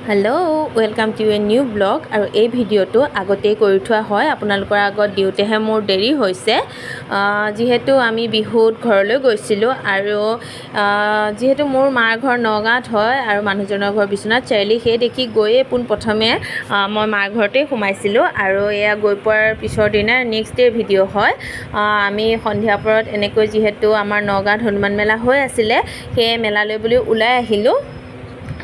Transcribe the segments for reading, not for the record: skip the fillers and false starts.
Hello' welcome to a new blog. আৰু এই ভিডিঅ'টো আগতেই কৰি থোৱা হয়, আপোনালোকৰ আগত দিওঁতেহে মোৰ দেৰি হৈছে। যিহেতু আমি বিহুত ঘৰলৈ গৈছিলোঁ আৰু যিহেতু মোৰ মাৰ ঘৰ নগাঁৱত হয় আৰু মানুহজনৰ ঘৰ বিশ্বনাথ চাৰিআলি, সেই দেখি গৈয়ে পোনপ্ৰথমে মই মাৰ ঘৰতেই সোমাইছিলোঁ। আৰু এয়া গৈ পোৱাৰ পিছৰ দিনা নেক্সট ডে' ভিডিঅ' হয়। আমি সন্ধিয়া পৰত এনেকৈ যিহেতু আমাৰ নগাঁৱত হনুমান মেলা হৈ আছিলে, সেই মেলালৈ বুলি ওলাই আহিলোঁ।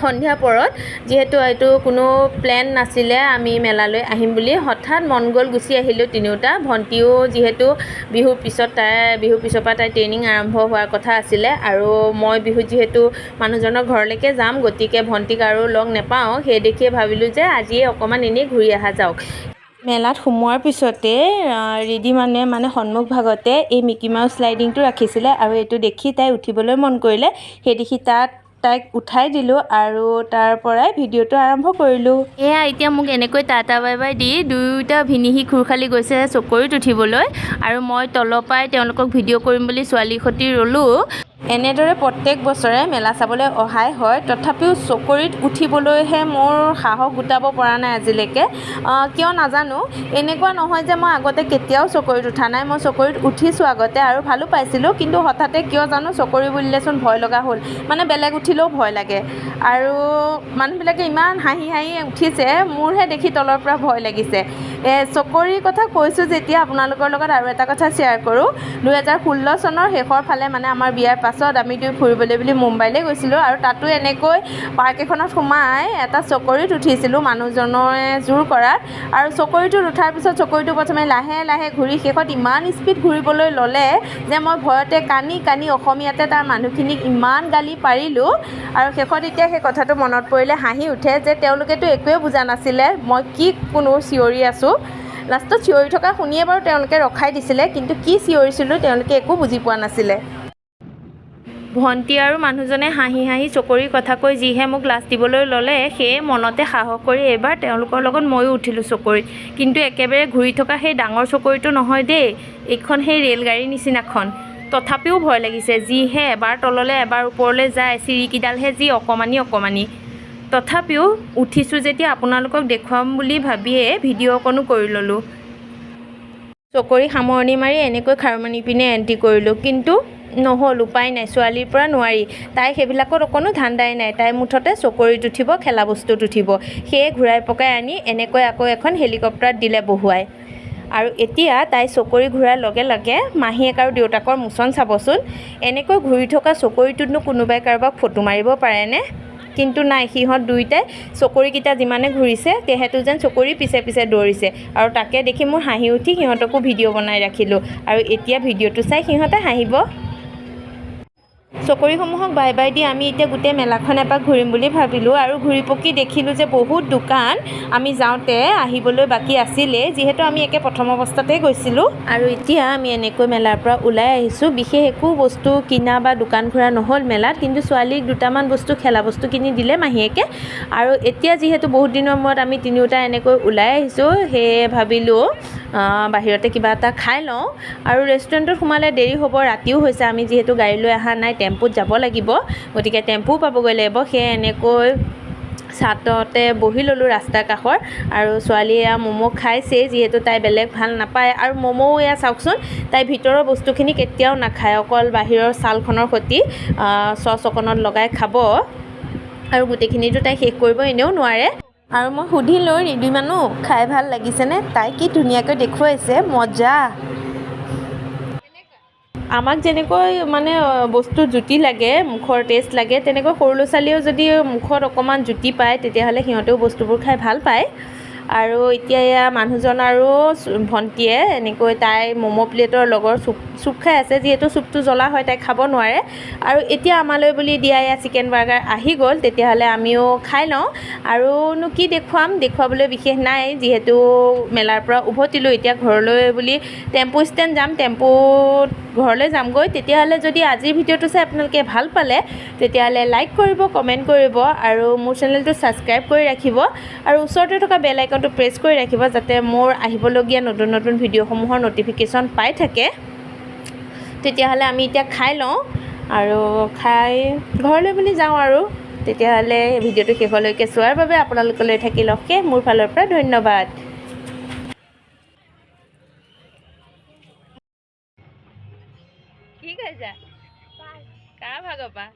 সন্ধিয়া পৰত যিহেতু এইটো কোনো প্লেন নাছিলে আমি মেলালৈ আহিম বুলি, হঠাৎ মন গ'ল গুচি আহিলোঁ তিনিওটা। ভণ্টিও যিহেতু বিহুৰ পিছৰ পৰা তাইৰ ট্ৰেইনিং আৰম্ভ হোৱাৰ কথা আছিলে আৰু মই বিহুত যিহেতু মানুহজনৰ ঘৰলৈকে যাম, গতিকে ভণ্টিক আৰু লগ নেপাওঁ। সেই দেখিয়ে ভাবিলোঁ যে আজিয়ে অকণমান এনেই ঘূৰি অহা যাওক। মেলাত সোমোৱাৰ পিছতে মানে সন্মুখ ভাগতে এই মিকি মাউচ শ্লাইডিংটো ৰাখিছিলে আৰু এইটো দেখি তাই উঠিবলৈ মন কৰিলে। সেই দেখি তাইক উঠাই দিলোঁ আৰু তাৰ পৰাই ভিডিঅ'টো আৰম্ভ কৰিলোঁ। এয়া এতিয়া মোক এনেকৈ টাটা বাই বাই দি দুয়োটা ভিনিহি খুৰ খালি গৈছে চকৰিত উঠিবলৈ আৰু মই তলৰ পৰাই তেওঁলোকক ভিডিঅ' কৰিম বুলি ছোৱালীৰ সৈতে ৰ'লোঁ। এনেদৰে প্ৰত্যেক বছৰে মেলা চাবলৈ অহাই হয়, তথাপিও চকৰিত উঠিবলৈহে মোৰ সাহস গোটাব পৰা নাই আজিলৈকে। কিয় নাজানো। এনেকুৱা নহয় যে মই আগতে কেতিয়াও চকৰিত উঠা নাই, মই চকৰিত উঠিছোঁ আগতে আৰু ভালো পাইছিলোঁ, কিন্তু হঠাতে কিয় জানো চকৰি বুলিলেচোন ভয় লগা হ'ল। মানে বেলেগ উঠিলেও ভয় লাগে আৰু মানুহবিলাকে ইমান হাঁহি হাঁহি উঠিছে, মোৰহে দেখি তলৰ পৰা ভয় লাগিছে। চকৰিৰ কথা কৈছোঁ যেতিয়া আপোনালোকৰ লগত আৰু এটা কথা শ্বেয়াৰ কৰোঁ। 2016 চনৰ শেষৰ ফালে মানে আমাৰ বিয়াৰ পাছত আমি ফুৰিবলৈ বুলি মুম্বাইলৈ গৈছিলোঁ আৰু তাতো এনেকৈ পাৰ্ক এখনত সোমাই এটা চকৰিত উঠিছিলোঁ মানুহজনে জোৰ কৰাত। আৰু চকৰিটোত উঠাৰ পিছত চকৰিটো প্ৰথমে লাহে লাহে ঘূৰি শেষত ইমান স্পীড ঘূৰিবলৈ ল'লে যে মই ভয়তে কানি অসমীয়াতে তাৰ মানুহখিনিক ইমান গালি পাৰিলোঁ। আৰু শেষত এতিয়া সেই কথাটো মনত পৰিলে হাঁহি উঠে যে তেওঁলোকেতো একোৱে বুজা নাছিলে মই কি কোনো চিঞৰি আছোঁ। লাষ্টত চিঞৰি থকা শুনিয়ে বাৰু তেওঁলোকে ৰখাই দিছিলে, কিন্তু কি চিঞৰিছিলোঁ তেওঁলোকে একো বুজি পোৱা নাছিলে। ভণ্টি আৰু মানুহজনে হাঁহি হাঁহি চকৰিৰ কথা কৈ যিহে মোক লাজ দিবলৈ ল'লে, সেয়ে মনতে সাহস কৰি এইবাৰ তেওঁলোকৰ লগত ময়ো উঠিলোঁ চকৰিত। কিন্তু একেবাৰে ঘূৰি থকা সেই ডাঙৰ চকৰিটো নহয় দেই, এইখন সেই ৰেলগাড়ীৰ নিচিনাখন। তথাপিও ভয় লাগিছে, যিহে এবাৰ তললৈ এবাৰ ওপৰলৈ যায়, চিৰিকিডালহে যি অকণমানি। তথাপিও উঠিছোঁ যেতিয়া আপোনালোকক দেখুৱাম বুলি ভাবিয়ে ভিডিঅ' অকণো কৰি ল'লোঁ। চকৰি সামৰণি মাৰি এনেকৈ খাৰুমণি পিনে এণ্ট্ৰি কৰিলোঁ, কিন্তু নহ'ল, উপায় নাই, ছোৱালীৰ পৰা নোৱাৰি। তাই সেইবিলাকত অকণো ধান্দাই নাই, তাই মুঠতে চকৰিত উঠিব, খেলা বস্তুত উঠিব। সেয়ে ঘূৰাই পকাই আনি এনেকৈ আকৌ এখন হেলিকপ্টাৰত দিলে বহুৱাই। আৰু এতিয়া তাই চকৰি ঘূৰাৰ লগে লগে মাহীয়েক আৰু দেউতাকৰ মোচন চাবচোন। এনেকৈ ঘূৰি থকা চকৰিটোতনো কোনোবাই কাৰোবাক ফটো মাৰিব পাৰেনে? কিন্তু নাই, সিহঁত দুয়োটাই চকৰিকেইটা যিমানে ঘূৰিছে তেহেঁতো যেন চকৰিৰ পিছে পিছে দৌৰিছে। আৰু তাকে দেখি মোৰ হাঁহি উঠি সিহঁতকো ভিডিঅ' বনাই ৰাখিলোঁ। আৰু এতিয়া ভিডিঅ'টো চাই সিহঁতে হাঁহিব। চকৰিসমূহক বাই বাই দি আমি এতিয়া গোটেই মেলাখন এপাক ঘূৰিম বুলি ভাবিলোঁ আৰু ঘূৰি পকি দেখিলোঁ যে বহুত দোকান আমি যাওঁতে আহিবলৈ বাকী আছিলেই, যিহেতু আমি একে প্ৰথম অৱস্থাতেই গৈছিলোঁ। আৰু এতিয়া আমি এনেকৈ মেলাৰ পৰা ওলাই আহিছোঁ। বিশেষ একো বস্তু কিনা বা দোকান ঘূৰা নহ'ল মেলাত, কিন্তু ছোৱালীক দুটামান খেলা বস্তু কিনি দিলে মাহীয়েকে। আৰু এতিয়া যিহেতু বহুত দিনৰ মূৰত আমি তিনিওটা এনেকৈ ওলাই আহিছোঁ, সেয়ে ভাবিলোঁ বাহিৰতে কিবা এটা খাই লওঁ। আৰু ৰেষ্টুৰেণ্টত সোমালে দেৰি হ'ব, ৰাতিও হৈছে, আমি যিহেতু গাড়ী লৈ অহা নাই, টেম্পুত যাব লাগিব, গতিকে টেম্পুও পাবগৈ লাগিব। সেয়ে এনেকৈ ছাটতে বহি ল'লোঁ ৰাস্তাৰ কাষৰ। আৰু ছোৱালীয়ে এয়া ম'ম' খাইছেই, যিহেতু তাই বেলেগ ভাল নাপায়। আৰু ম'ম'ও এয়া চাওকচোন, তাই ভিতৰৰ বস্তুখিনি কেতিয়াও নাখায়, অকল বাহিৰৰ ছালখনৰ সৈতে চচ অকণত লগাই খাব। আৰু গোটেইখিনিতো তাই শেষ কৰিব এনেও নোৱাৰে। আৰু মই সুধিলোঁ, ৰিধিমানো খাই ভাল লাগিছেনে? তাই কি ধুনীয়াকৈ দেখুৱাইছে, মজা। আমাক যেনেকৈ মানে বস্তুৰ জুতি লাগে, মুখৰ টেষ্ট লাগে, তেনেকৈ সৰু ল'ৰা ছোৱালীয়েও যদি মুখত অকণমান জুতি পায় তেতিয়াহ'লে সিহঁতেও বস্তুবোৰ খাই ভাল পায়। আৰু এতিয়া এয়া মানুহজন আৰু ভণ্টীয়ে এনেকৈ তাই ম'ম' প্লেটৰ লগৰ চুপ খাই আছে, যিহেতু চুপটো জ্বলা হয় তাই খাব নোৱাৰে। আৰু এতিয়া আমালৈ বুলি দিয়া এয়া চিকেন বাৰ্গাৰ আহি গ'ল, তেতিয়াহ'লে আমিও খাই লওঁ। আৰুনো কি দেখুৱাবলৈ বিশেষ নাই, যিহেতু মেলাৰ পৰা উভতিলোঁ। এতিয়া ঘৰলৈ বুলি টেম্পু ষ্টেণ্ড যাম, টেম্পুত ঘৰলৈ যামগৈ। তেতিয়াহ'লে যদি আজিৰ ভিডিঅ'টো চাই আপোনালোকে ভাল পালে তেতিয়াহ'লে লাইক কৰিব, কমেণ্ট কৰিব আৰু মোৰ চেনেলটো ছাবস্ক্ৰাইব কৰি ৰাখিব। আৰু ওচৰতে থকা বেল আইকনটো প্ৰেছ কৰি ৰাখিব, যাতে মোৰ আহিবলগীয়া নতুন নতুন ভিডিঅ'সমূহৰ ন'টিফিকেশ্যন পাই থাকে। তেতিয়াহ'লে আমি এতিয়া খাই লওঁ আৰু খাই ঘৰলৈ বুলি যাওঁ আৰু। তেতিয়াহ'লে ভিডিঅ'টো শেষলৈকে চোৱাৰ বাবে আপোনালোকলৈ থাকিল অশেষ মোৰ ফালৰ পৰা ধন্যবাদ। কি কৈছা? কাৰ ভাগৰ পৰা?